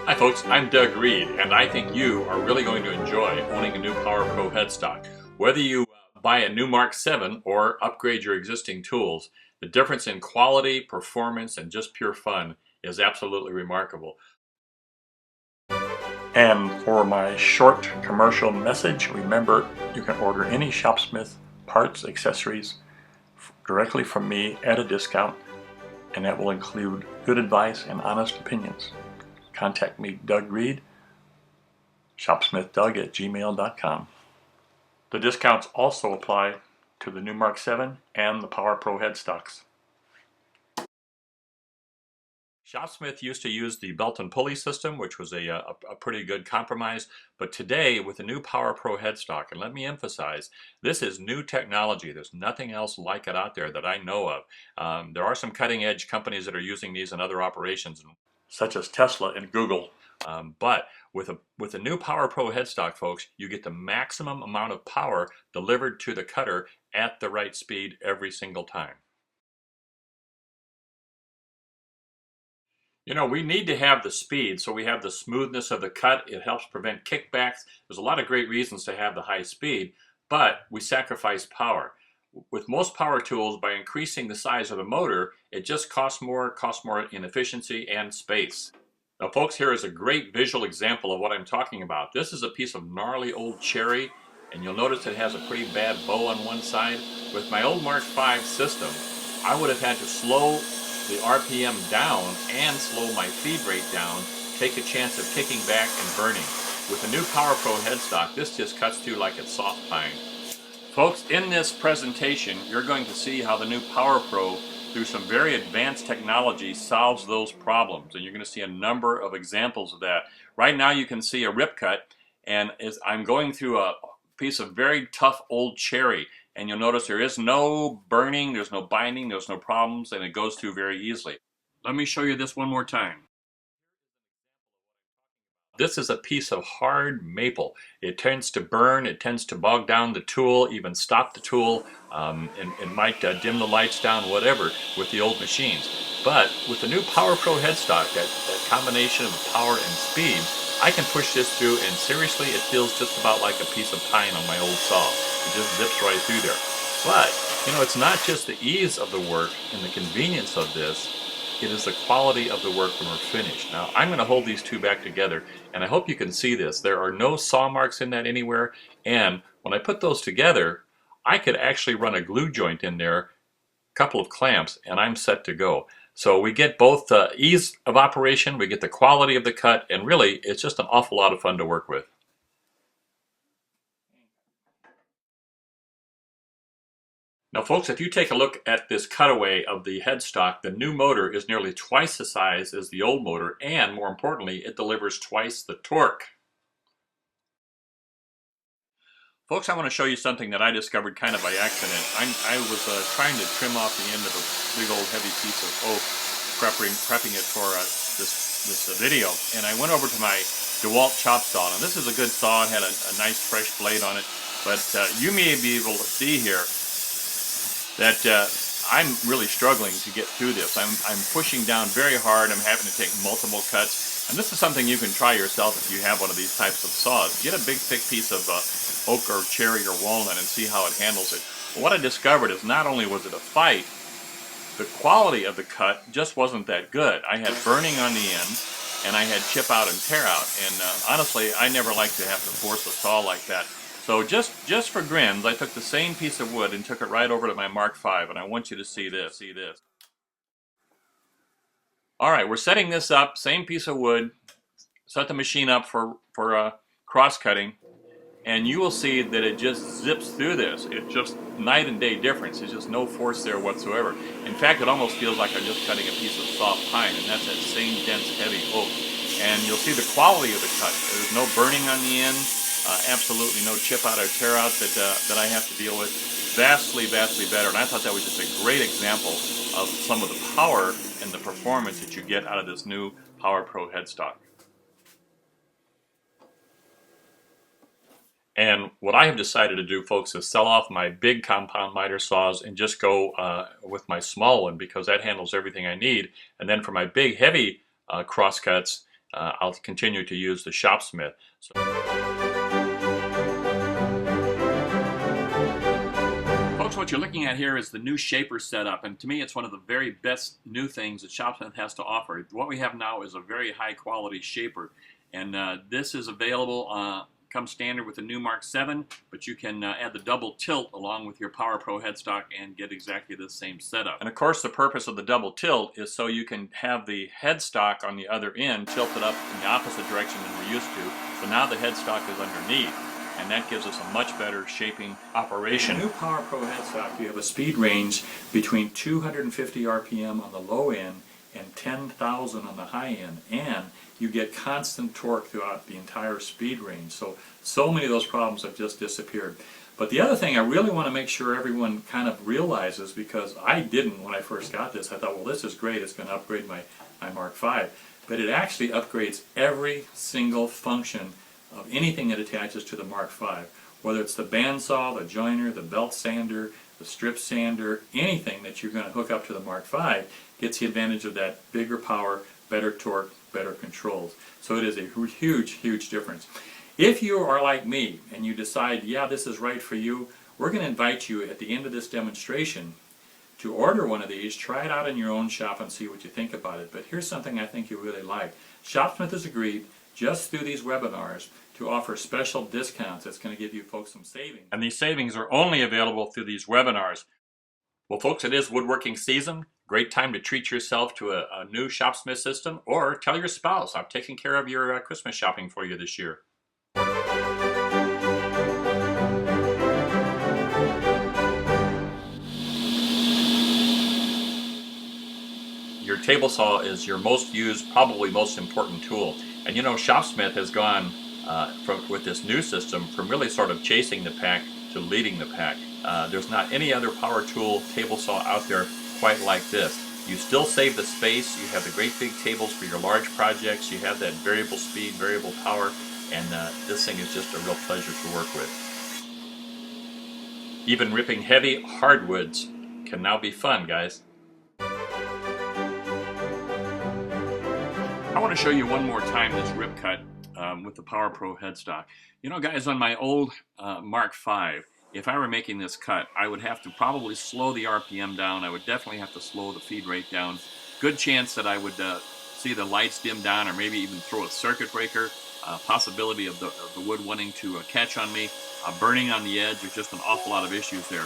Hi folks, I'm Doug Reed, and I think you are really going to enjoy owning a new PowerPro headstock. Whether you buy a new Mark 7 or upgrade your existing tools, the difference in quality, performance, and just pure fun is absolutely remarkable. And for my short commercial message, remember you can order any Shopsmith parts, accessories directly from me at a discount, and that will include good advice and honest opinions. Contact me, Doug Reed, shopsmithdoug@gmail.com. The discounts also apply to the new Mark 7 and the PowerPro headstocks. Shopsmith used to use the belt and pulley system, which was a pretty good compromise, but today with the new PowerPro headstock, and let me emphasize, this is new technology. There's nothing else like it out there that I know of. There are some cutting edge companies that are using these in other operations, such as Tesla and Google. But with a new PowerPro headstock, folks, you get the maximum amount of power delivered to the cutter at the right speed every single time. You know, we need to have the speed so we have the smoothness of the cut. It helps prevent kickbacks. There's a lot of great reasons to have the high speed, but we sacrifice power. With most power tools, by increasing the size of the motor, it just costs more in efficiency and space. Now folks, here is a great visual example of what I'm talking about. This is a piece of gnarly old cherry, and you'll notice it has a pretty bad bow on one side. With my old Mark 5 system, I would have had to slow the RPM down and slow my feed rate down, take a chance of kicking back and burning. With the new PowerPro headstock, this just cuts through like it's soft pine. Folks, in this presentation, you're going to see how the new PowerPro, through some very advanced technology, solves those problems. And you're going to see a number of examples of that. Right now you can see a rip cut, and as I'm going through a piece of very tough old cherry, and you'll notice there is no burning, there's no binding, there's no problems, and it goes through very easily. Let me show you this one more time. This is a piece of hard maple. It tends to burn, it tends to bog down the tool, even stop the tool, and might dim the lights down, whatever, with the old machines. But with the new PowerPro headstock, that combination of power and speed, I can push this through, and seriously, it feels just about like a piece of pine on my old saw. It just zips right through there. But, you know, it's not just the ease of the work and the convenience of this, it is the quality of the work when we're finished. Now, I'm going to hold these two back together, and I hope you can see this. There are no saw marks in that anywhere, and when I put those together, I could actually run a glue joint in there, a couple of clamps, and I'm set to go. So we get both the ease of operation, we get the quality of the cut, and really, it's just an awful lot of fun to work with. Now folks, if you take a look at this cutaway of the headstock, the new motor is nearly twice the size as the old motor, and more importantly, it delivers twice the torque. Folks, I want to show you something that I discovered kind of by accident. I was trying to trim off the end of a big old heavy piece of oak, prepping it for this video, and I went over to my DeWalt chop saw. Now this is a good saw, it had a nice fresh blade on it, but you may be able to see here that I'm really struggling to get through this. I'm pushing down very hard. I'm having to take multiple cuts. And this is something you can try yourself if you have one of these types of saws. Get a big thick piece of oak or cherry or walnut and see how it handles it. But what I discovered is not only was it a fight, the quality of the cut just wasn't that good. I had burning on the end, and I had chip out and tear out. And honestly, I never like to have to force a saw like that. So just for grins, I took the same piece of wood and took it right over to my Mark 5, and I want you to see this. All right, we're setting this up, same piece of wood, set the machine up for cross-cutting, and you will see that it just zips through this. It's just night and day difference. There's just no force there whatsoever. In fact, it almost feels like I'm just cutting a piece of soft pine, and that's that same dense, heavy oak. And you'll see the quality of the cut. There's no burning on the end. Absolutely no chip out or tear out that I have to deal with. Vastly better, and I thought that was just a great example of some of the power and the performance that you get out of this new PowerPro headstock. And what I have decided to do, folks, is sell off my big compound miter saws and just go with my small one, because that handles everything I need. And then for my big heavy crosscuts, I'll continue to use the Shopsmith. Folks, what you're looking at here is the new shaper setup, and to me it's one of the very best new things that Shopsmith has to offer. What we have now is a very high quality shaper, and this is available comes standard with the new Mark 7, but you can add the double tilt along with your PowerPro headstock and get exactly the same setup. And of course the purpose of the double tilt is so you can have the headstock on the other end tilted up in the opposite direction than we're used to, so now the headstock is underneath, and that gives us a much better shaping operation. The new PowerPro headstock, you have a speed range between 250 RPM on the low end and 10,000 on the high end, and you get constant torque throughout the entire speed range. So many of those problems have just disappeared. But the other thing I really want to make sure everyone kind of realizes, because I didn't when I first got this, I thought, well, this is great, it's going to upgrade my Mark 5. But it actually upgrades every single function of anything that attaches to the Mark 5. Whether it's the bandsaw, the joiner, the belt sander, the strip sander, anything that you're going to hook up to the Mark 5 gets the advantage of that bigger power, better torque, better controls. So it is a huge, huge difference. If you are like me and you decide, yeah, this is right for you, we're going to invite you at the end of this demonstration to order one of these, try it out in your own shop and see what you think about it. But here's something I think you really like. Shopsmith has agreed, just through these webinars, to offer special discounts that's going to give you folks some savings. And these savings are only available through these webinars. Well, folks, it is woodworking season. Great time to treat yourself to a new Shopsmith system, or tell your spouse, I'm taking care of your Christmas shopping for you this year. Your table saw is your most used, probably most important tool. And you know, Shopsmith has gone with this new system from really sort of chasing the pack to leading the pack. There's not any other power tool table saw out there quite like this. You still save the space, you have the great big tables for your large projects, you have that variable speed, variable power, and this thing is just a real pleasure to work with. Even ripping heavy hardwoods can now be fun, guys. I want to show you one more time this rip cut with the PowerPro headstock. You know, guys, on my old Mark 5, if I were making this cut, I would have to probably slow the RPM down. I would definitely have to slow the feed rate down. Good chance that I would see the lights dim down, or maybe even throw a circuit breaker. Possibility of the wood wanting to catch on me, burning on the edge. There's just an awful lot of issues there.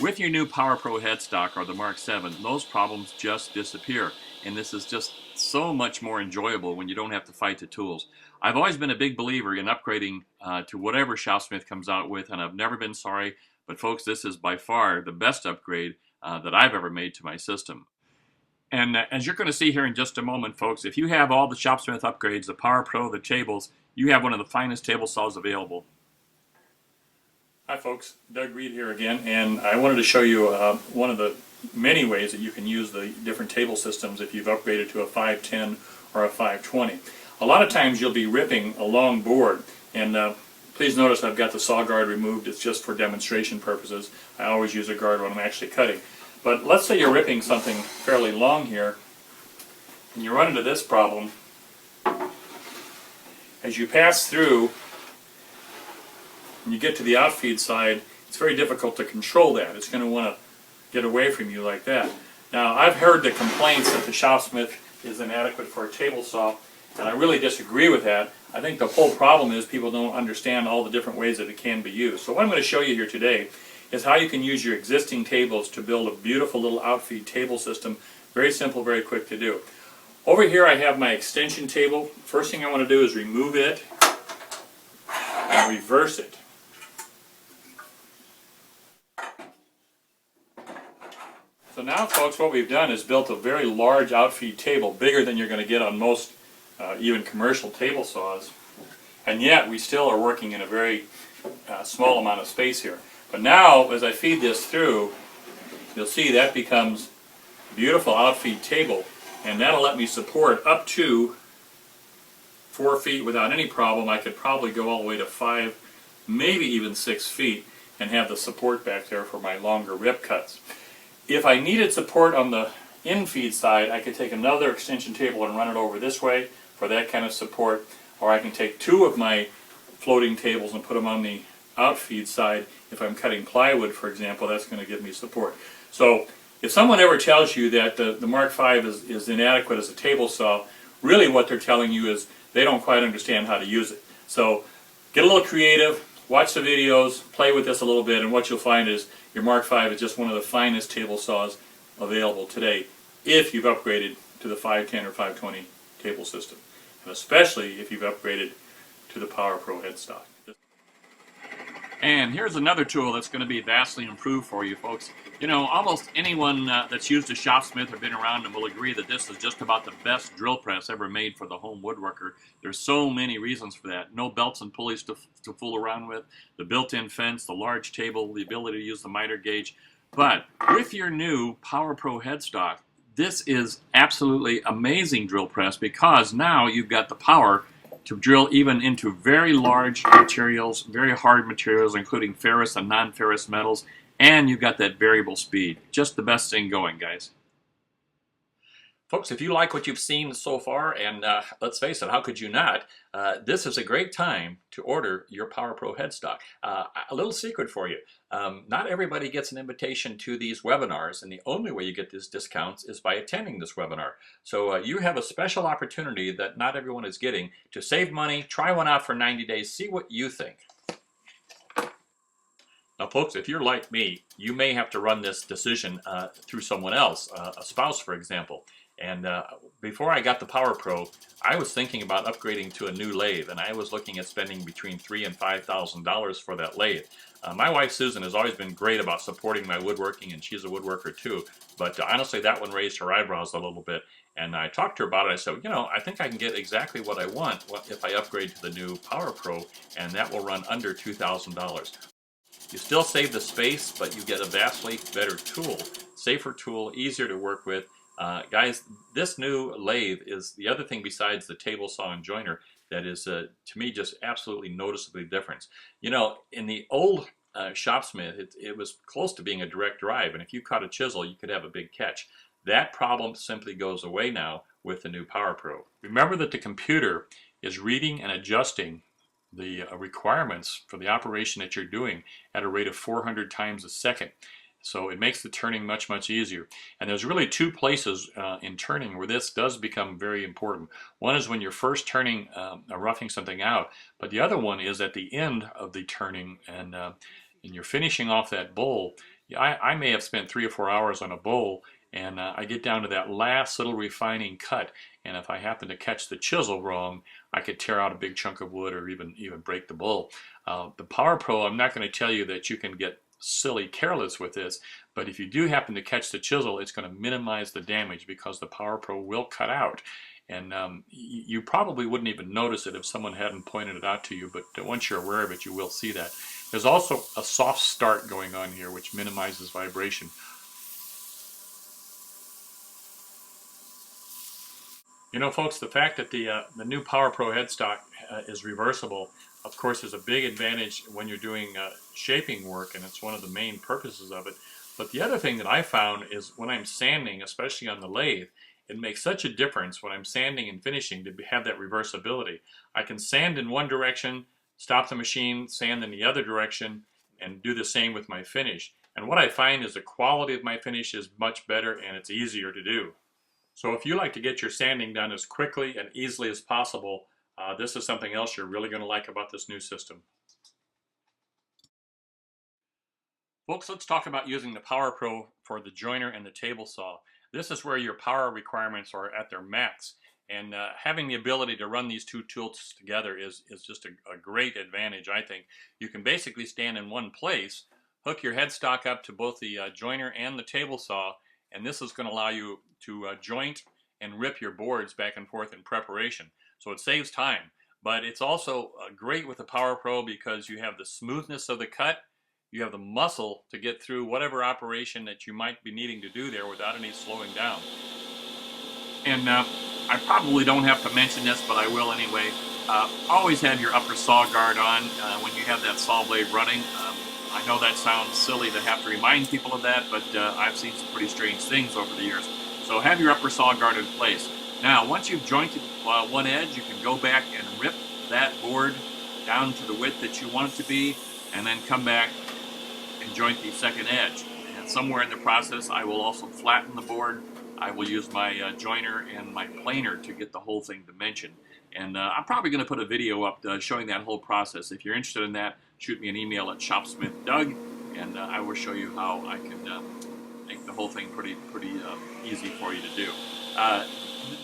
With your new PowerPro headstock or the Mark 7, those problems just disappear. And this is just so much more enjoyable when you don't have to fight the tools. I've always been a big believer in upgrading to whatever Shopsmith comes out with, and I've never been sorry. But folks, this is by far the best upgrade that I've ever made to my system. And as you're going to see here in just a moment, folks, if you have all the Shopsmith upgrades, the PowerPro, the tables, you have one of the finest table saws available. Hi folks, Doug Reed here again, and I wanted to show you one of the many ways that you can use the different table systems if you've upgraded to a 510 or a 520. A lot of times you'll be ripping a long board, and please notice I've got the saw guard removed. It's just for demonstration purposes. I always use a guard when I'm actually cutting. But let's say you're ripping something fairly long here, and you run into this problem. As you pass through, and you get to the outfeed side, it's very difficult to control that. It's going to want to get away from you like that. Now, I've heard the complaints that the Shopsmith is inadequate for a table saw, and I really disagree with that. I think the whole problem is people don't understand all the different ways that it can be used. So what I'm going to show you here today is how you can use your existing tables to build a beautiful little outfeed table system. Very simple, very quick to do. Over here I have my extension table. First thing I want to do is remove it and reverse it. So now, folks, what we've done is built a very large outfeed table, bigger than you're going to get on most even commercial table saws. And yet we still are working in a very small amount of space here. But now, as I feed this through, you'll see that becomes a beautiful outfeed table, and that'll let me support up to 4 feet without any problem. I could probably go all the way to 5, maybe even 6 feet, and have the support back there for my longer rip cuts. If I needed support on the infeed side, I could take another extension table and run it over this way for that kind of support, or I can take two of my floating tables and put them on the outfeed side. If I'm cutting plywood, for example, that's going to give me support. So if someone ever tells you that the Mark V is inadequate as a table saw, really what they're telling you is they don't quite understand how to use it. So get a little creative, watch the videos, play with this a little bit, and what you'll find is your Mark V is just one of the finest table saws available today if you've upgraded to the 510 or 520 table system, and especially if you've upgraded to the PowerPro headstock. And here's another tool that's going to be vastly improved for you folks. You know, almost anyone that's used a shopsmith or been around them will agree that this is just about the best drill press ever made for the home woodworker. There's so many reasons for that. No belts and pulleys to fool around with, the built-in fence, the large table, the ability to use the miter gauge. But with your new PowerPro headstock, this is absolutely amazing drill press, because now you've got the power to drill even into very large materials, very hard materials, including ferrous and non-ferrous metals, and you've got that variable speed. Just the best thing going, guys. Folks, if you like what you've seen so far, and let's face it, how could you not? This is a great time to order your PowerPro headstock. A little secret for you. Not everybody gets an invitation to these webinars, and the only way you get these discounts is by attending this webinar. So you have a special opportunity that not everyone is getting to save money, try one out for 90 days, see what you think. Now folks, if you're like me, you may have to run this decision through someone else, a spouse for example. And before I got the PowerPro, I was thinking about upgrading to a new lathe, and I was looking at spending between $3,000 and $5,000 for that lathe. My wife Susan has always been great about supporting my woodworking, and she's a woodworker too, but honestly that one raised her eyebrows a little bit. And I talked to her about it. I said, you know, I think I can get exactly what I want if I upgrade to the new PowerPro, and that will run under $2,000. You still save the space, but you get a vastly better tool, safer tool, easier to work with. Guys, this new lathe is the other thing besides the table saw and joiner that is, to me, just absolutely noticeably different. You know, in the old shopsmith, it was close to being a direct drive, and if you caught a chisel, you could have a big catch. That problem simply goes away now with the new PowerPro. Remember that the computer is reading and adjusting the requirements for the operation that you're doing at a rate of 400 times a second. So it makes the turning much, much easier. And there's really two places in turning where this does become very important. One is when you're first turning, roughing something out, but the other one is at the end of the turning, and you're finishing off that bowl. I may have spent 3 or 4 hours on a bowl, and I get down to that last little refining cut, and if I happen to catch the chisel wrong, I could tear out a big chunk of wood or even break the bowl. The PowerPro, I'm not going to tell you that you can get silly careless with this, but if you do happen to catch the chisel, it's going to minimize the damage because the PowerPro will cut out. And you probably wouldn't even notice it if someone hadn't pointed it out to you, but once you're aware of it, you will see that. There's also a soft start going on here, which minimizes vibration. You know, folks, the fact that the new PowerPro headstock is reversible, of course, is a big advantage when you're doing shaping work, and it's one of the main purposes of it. But the other thing that I found is when I'm sanding, especially on the lathe, it makes such a difference when I'm sanding and finishing to have that reversibility. I can sand in one direction, stop the machine, sand in the other direction, and do the same with my finish. And what I find is the quality of my finish is much better, and it's easier to do. So if you like to get your sanding done as quickly and easily as possible, this is something else you're really going to like about this new system. Folks, let's talk about using the PowerPro for the joiner and the table saw. This is where your power requirements are at their max. And having the ability to run these two tools together is just a great advantage, I think. You can basically stand in one place, hook your headstock up to both the joiner and the table saw, and this is going to allow you to joint and rip your boards back and forth in preparation. So it saves time, but it's also great with the PowerPro because you have the smoothness of the cut, you have the muscle to get through whatever operation that you might be needing to do there without any slowing down. And I probably don't have to mention this, but I will anyway. Always have your upper saw guard on when you have that saw blade running. I know that sounds silly to have to remind people of that, but I've seen some pretty strange things over the years. So have your upper saw guard in place. Now, once you've jointed one edge, you can go back and rip that board down to the width that you want it to be, and then come back and joint the second edge. And somewhere in the process, I will also flatten the board. I will use my joiner and my planer to get the whole thing dimensioned. And I'm probably going to put a video up showing that whole process. If you're interested in that, shoot me an email at shopsmithdoug, and I will show you how I can make the whole thing pretty easy for you to do.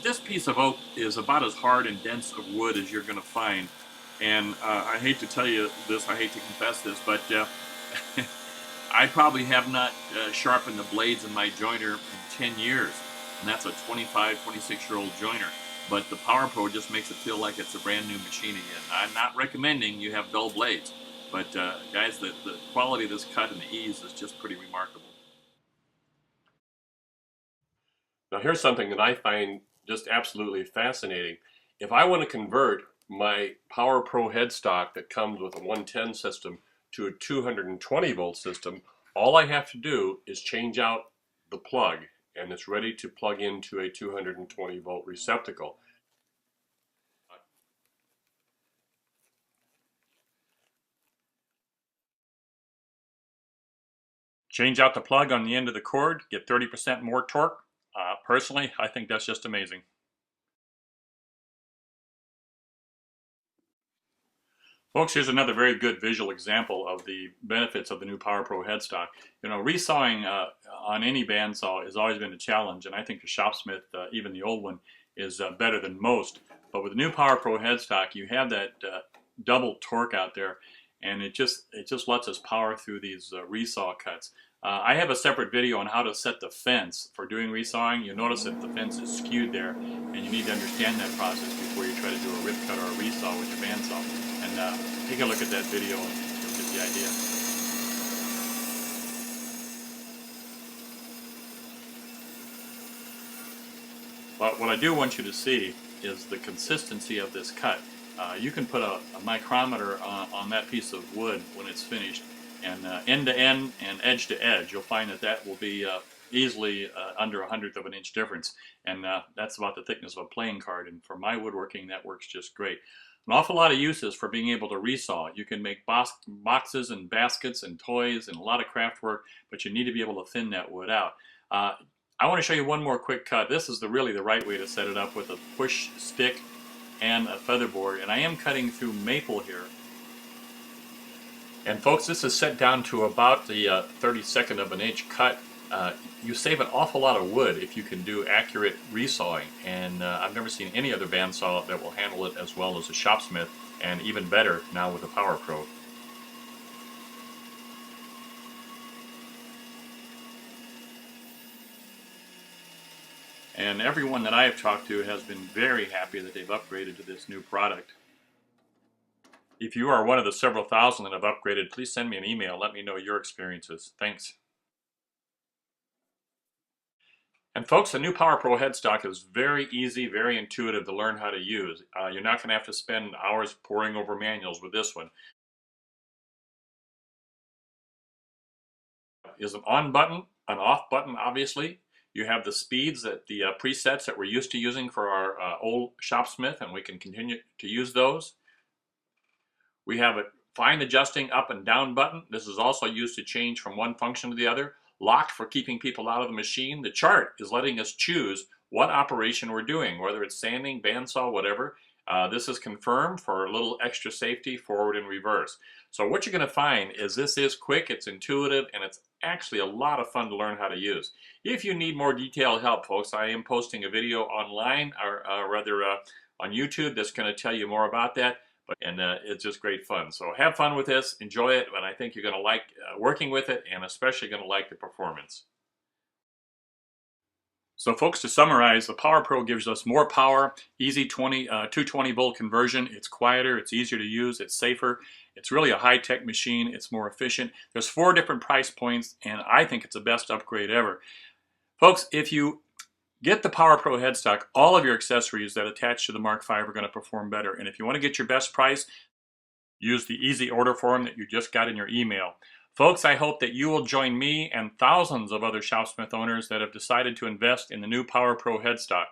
This piece of oak is about as hard and dense of wood as you're going to find. And I hate to tell you this, I hate to confess this, but I probably have not sharpened the blades in my joiner in 10 years. And that's a 25, 26-year-old joiner. But the PowerPro just makes it feel like it's a brand new machine again. I'm not recommending you have dull blades. But guys, the quality of this cut and the ease is just pretty remarkable. Now here's something that I find just absolutely fascinating. If I want to convert my PowerPro headstock that comes with a 110 system to a 220 volt system, all I have to do is change out the plug and it's ready to plug into a 220 volt receptacle. Change out the plug on the end of the cord, get 30% more torque. Personally, I think that's just amazing. Folks, here's another very good visual example of the benefits of the new PowerPro headstock. You know, resawing on any bandsaw has always been a challenge, and I think the Shopsmith, even the old one, is better than most. But with the new PowerPro headstock, you have that double torque out there, and it just lets us power through these resaw cuts. I have a separate video on how to set the fence for doing resawing. You'll notice that the fence is skewed there, and you need to understand that process before you try to do a rip cut or a resaw with your bandsaw. And take a look at that video and you'll get the idea. But what I do want you to see is the consistency of this cut. You can put a micrometer on that piece of wood when it's finished, and end to end and edge to edge, you'll find that that will be easily under 1/100 of an inch difference. And that's about the thickness of a playing card. And for my woodworking, that works just great. An awful lot of uses for being able to resaw. You can make boxes and baskets and toys and a lot of craft work, but you need to be able to thin that wood out. I want to show you one more quick cut. This is really the right way to set it up with a push stick and a feather board. And I am cutting through maple here. And folks, this is set down to about the 32nd of an inch cut. You save an awful lot of wood if you can do accurate resawing, and I've never seen any other bandsaw that will handle it as well as a Shopsmith, and even better now with a PowerPro. And everyone that I have talked to has been very happy that they've upgraded to this new product. If you are one of the several thousand that have upgraded, please send me an email. Let me know your experiences. Thanks. And folks, the new PowerPro headstock is very easy, very intuitive to learn how to use. You're not going to have to spend hours poring over manuals with this one. Is an on button, an off button, obviously. You have the speeds, that the presets that we're used to using for our old Shopsmith, and we can continue to use those. We have a fine adjusting up and down button. This is also used to change from one function to the other. Locked for keeping people out of the machine. The chart is letting us choose what operation we're doing, whether it's sanding, bandsaw, whatever. This is confirmed for a little extra safety, forward and reverse. So what you're going to find is this is quick, it's intuitive, and it's actually a lot of fun to learn how to use. If you need more detailed help, folks, I am posting a video online, or rather on YouTube, that's going to tell you more about that. And it's just great fun. So have fun with this, enjoy it, and I think you're going to like working with it, and especially going to like the performance. So folks, to summarize, the PowerPro gives us more power, easy 220 volt conversion. It's quieter, it's easier to use, it's safer. It's really a high-tech machine, it's more efficient. There's 4 different price points, and I think it's the best upgrade ever. Folks, if you get the PowerPro headstock, all of your accessories that attach to the Mark V are going to perform better. And if you want to get your best price, use the easy order form that you just got in your email. Folks, I hope that you will join me and thousands of other Shopsmith owners that have decided to invest in the new PowerPro headstock.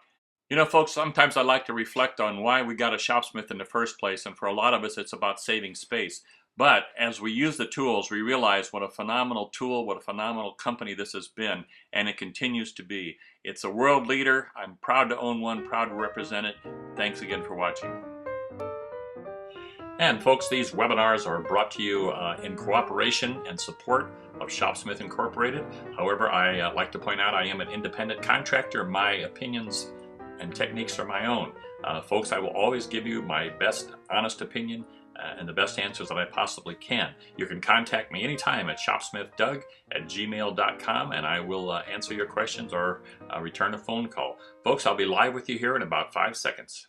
You know, folks, sometimes I like to reflect on why we got a shopsmith in the first place, and for a lot of us, it's about saving space. But as we use the tools, we realize what a phenomenal tool, what a phenomenal company this has been, and it continues to be. It's a world leader. I'm proud to own one, proud to represent it. Thanks again for watching. And folks, these webinars are brought to you in cooperation and support of Shopsmith Incorporated. However, I like to point out I am an independent contractor. My opinions and techniques are my own. Folks, I will always give you my best honest opinion and the best answers that I possibly can. You can contact me anytime at shopsmithdoug@gmail.com, and I will answer your questions or return a phone call. Folks, I'll be live with you here in about 5 seconds.